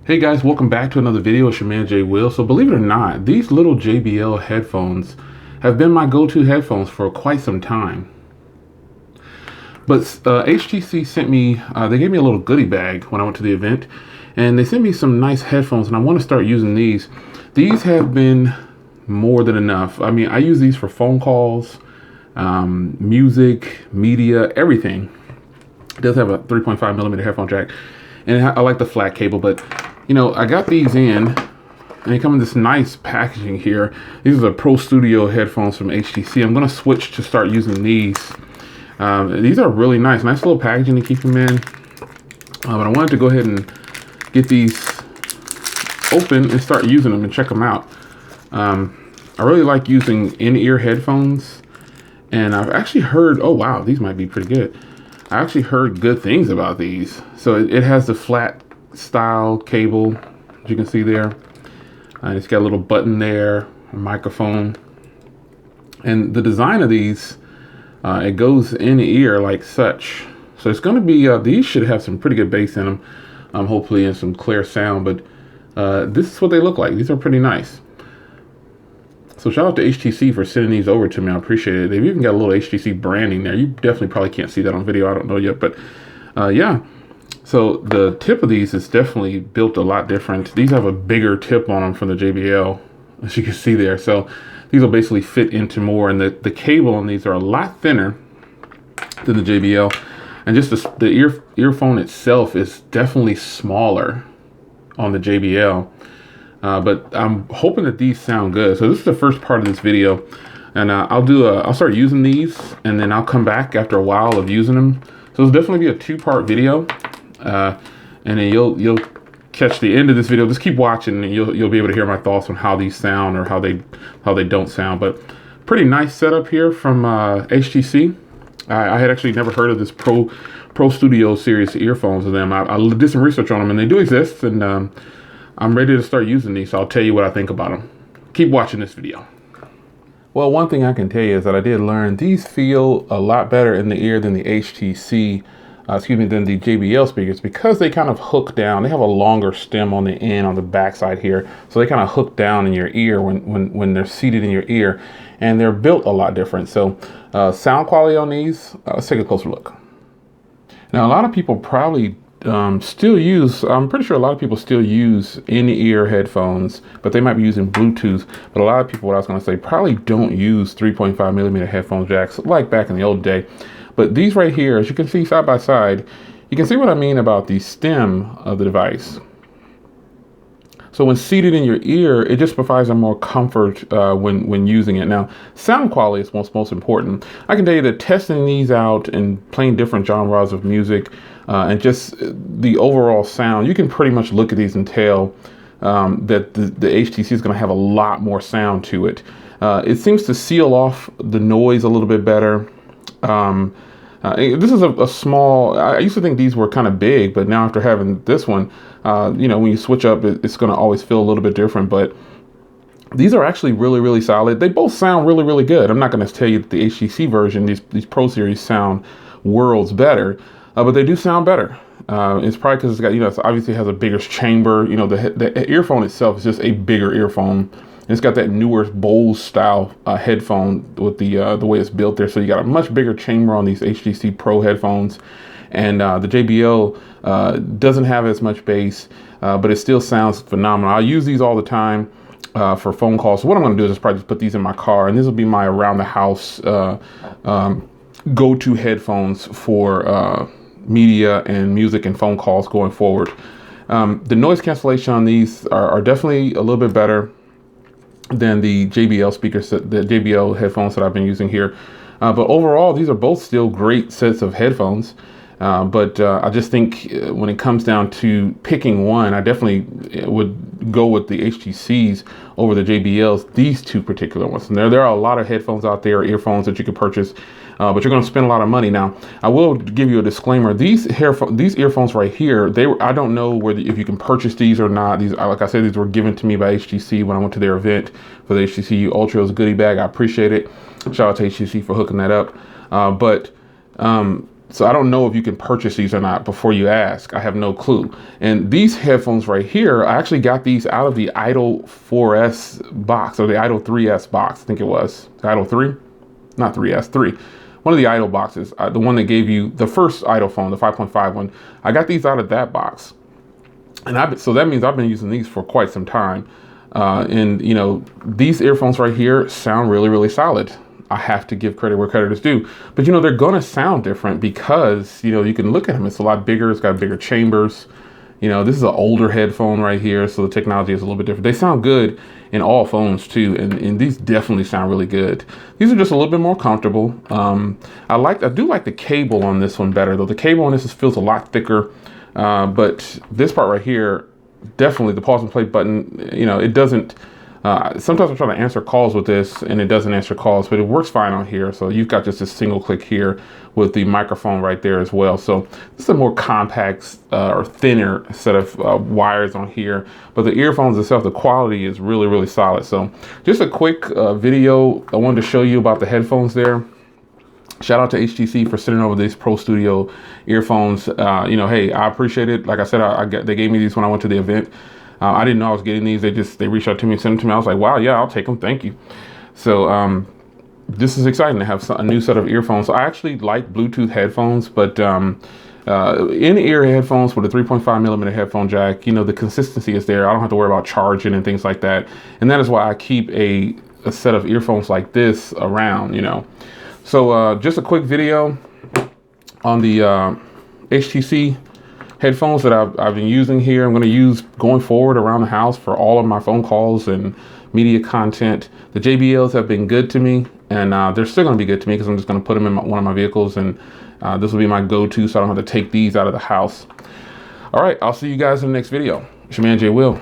Hey guys, welcome back to another video. It's your man Jay Will. So believe it or not, these little JBL headphones have been my go-to headphones for quite some time. But HTC sent me, they gave me a little goodie bag when I went to the event, and they sent me some nice headphones, and I want to start using these. These have been more than enough. I mean, I use these for phone calls, music, media, everything. It does have a 3.5 millimeter headphone jack, and I like the flat cable, but you know, I got these in, and they come in this nice packaging here. These are the Pro Studio headphones from HTC. I'm going to switch to start using these. These are really nice little packaging to keep them in. But I wanted to go ahead and get these open and start using them and check them out. I really like using in-ear headphones, and I've actually heard, oh wow, these might be pretty good. I actually heard good things about these. So it has the flat style cable, as you can see there. It's got a little button there, a microphone, and the design of these, it goes in the ear like such. So it's going to be, these should have some pretty good bass in them, hopefully, and some clear sound, but this is what they look like. These are pretty nice. So shout out to HTC for sending these over to me. I appreciate it. They've even got a little HTC branding there. You definitely probably can't see that on video. I don't know yet, but yeah. So the tip of these is definitely built a lot different. These have a bigger tip on them from the JBL, as you can see there. So these will basically fit into more, and the cable on these are a lot thinner than the JBL. And just the earphone itself is definitely smaller on the JBL. But I'm hoping that these sound good. So this is the first part of this video, and I'll start using these, and then I'll come back after a while of using them. So it'll definitely be a two-part video. And then you'll catch the end of this video. Just keep watching, and you'll be able to hear my thoughts on how these sound or how they don't sound. But pretty nice setup here from HTC. I had actually never heard of this Pro Studio series earphones of them. I did some research on them, and they do exist, and I'm ready to start using these. So I'll tell you what I think about them. Keep watching this video. Well, one thing I can tell you is that I did learn these feel a lot better in the ear than the HTC. Than the JBL speakers, because they kind of hook down. They have a longer stem on the end, on the back side here, so they kind of hook down in your ear when they're seated in your ear, and they're built a lot different. So sound quality on these, let's take a closer look. Now, a lot of people probably still use, I'm pretty sure a lot of people still use in-ear headphones, but they might be using Bluetooth. But a lot of people, what I was going to say, probably don't use 3.5 millimeter headphone jacks like back in the old day. But these right here, as you can see side by side, you can see what I mean about the stem of the device. So when seated in your ear, it just provides a more comfort when using it. Now, sound quality is most important. I can tell you that testing these out and playing different genres of music and just the overall sound, you can pretty much look at these and tell that the HTC is going to have a lot more sound to it. It seems to seal off the noise a little bit better. This is a small, I used to think these were kind of big, but now after having this one, you know, when you switch up, it's going to always feel a little bit different, but these are actually really, really solid. They both sound really, really good. I'm not going to tell you that the HTC version, these Pro Series sound worlds better, but they do sound better. It's probably because it's got, you know, it obviously has a bigger chamber. You know, the earphone itself is just a bigger earphone. It's got that newer Bose style headphone with the way it's built there. So you got a much bigger chamber on these HTC Pro headphones. And the JBL doesn't have as much bass, but it still sounds phenomenal. I use these all the time for phone calls. So what I'm going to do is probably just put these in my car. And this will be my around the house go-to headphones for media and music and phone calls going forward. The noise cancellation on these are definitely a little bit better than the JBL speakers, the JBL headphones that I've been using here. But overall, these are both still great sets of headphones. But I just think when it comes down to picking one, I definitely would go with the HTCs over the JBLs, these two particular ones. And there are a lot of headphones out there, earphones that you can purchase, but you're going to spend a lot of money. Now, I will give you a disclaimer. These earphones right here, I don't know if you can purchase these or not. These, like I said, these were given to me by HTC when I went to their event for the HTC Ultra. It was a goodie bag. I appreciate it. Shout out to HTC for hooking that up. So I don't know if you can purchase these or not before you ask. I have no clue. And these headphones right here, I actually got these out of the Idol 4S box, or the Idol 3S box, I think it was. Idol 3? Not 3S, 3. One of the Idol boxes, the one that gave you the first Idol phone, the 5.5 one. I got these out of that box. And so that means I've been using these for quite some time. And you know, these earphones right here sound really, really solid. I have to give credit where credit is due. But you know, they're gonna sound different because, you know, you can look at them, it's a lot bigger, it's got bigger chambers. You know, this is an older headphone right here, so the technology is a little bit different. They sound good in all phones too, and these definitely sound really good. These are just a little bit more comfortable. I do like the cable on this one better, though. The cable on this feels a lot thicker, but this part right here, definitely the pause and play button, you know, it doesn't, sometimes I'm trying to answer calls with this and it doesn't answer calls, but it works fine on here. So you've got just a single click here with the microphone right there as well. So this is a more compact or thinner set of wires on here, but the earphones itself, the quality is really, really solid. So just a quick video I wanted to show you about the headphones there. Shout out to HTC for sending over these Pro Studio earphones. You know, hey, I appreciate it. Like I said, they gave me these when I went to the event. I didn't know I was getting these. They reached out to me and sent them to me. I was like, wow, yeah, I'll take them. Thank you. So this is exciting to have a new set of earphones. So I actually like Bluetooth headphones, but in-ear headphones with a 3.5 millimeter headphone jack, you know, the consistency is there. I don't have to worry about charging and things like that. And that is why I keep a set of earphones like this around, you know. So just a quick video on the HTC headphones that I've been using here. I'm going to use going forward around the house for all of my phone calls and media content. The JBLs have been good to me, and they're still going to be good to me because I'm just going to put them in one of my vehicles, and this will be my go-to, so I don't have to take these out of the house. All right, I'll see you guys in the next video. It's your man, Jay Will.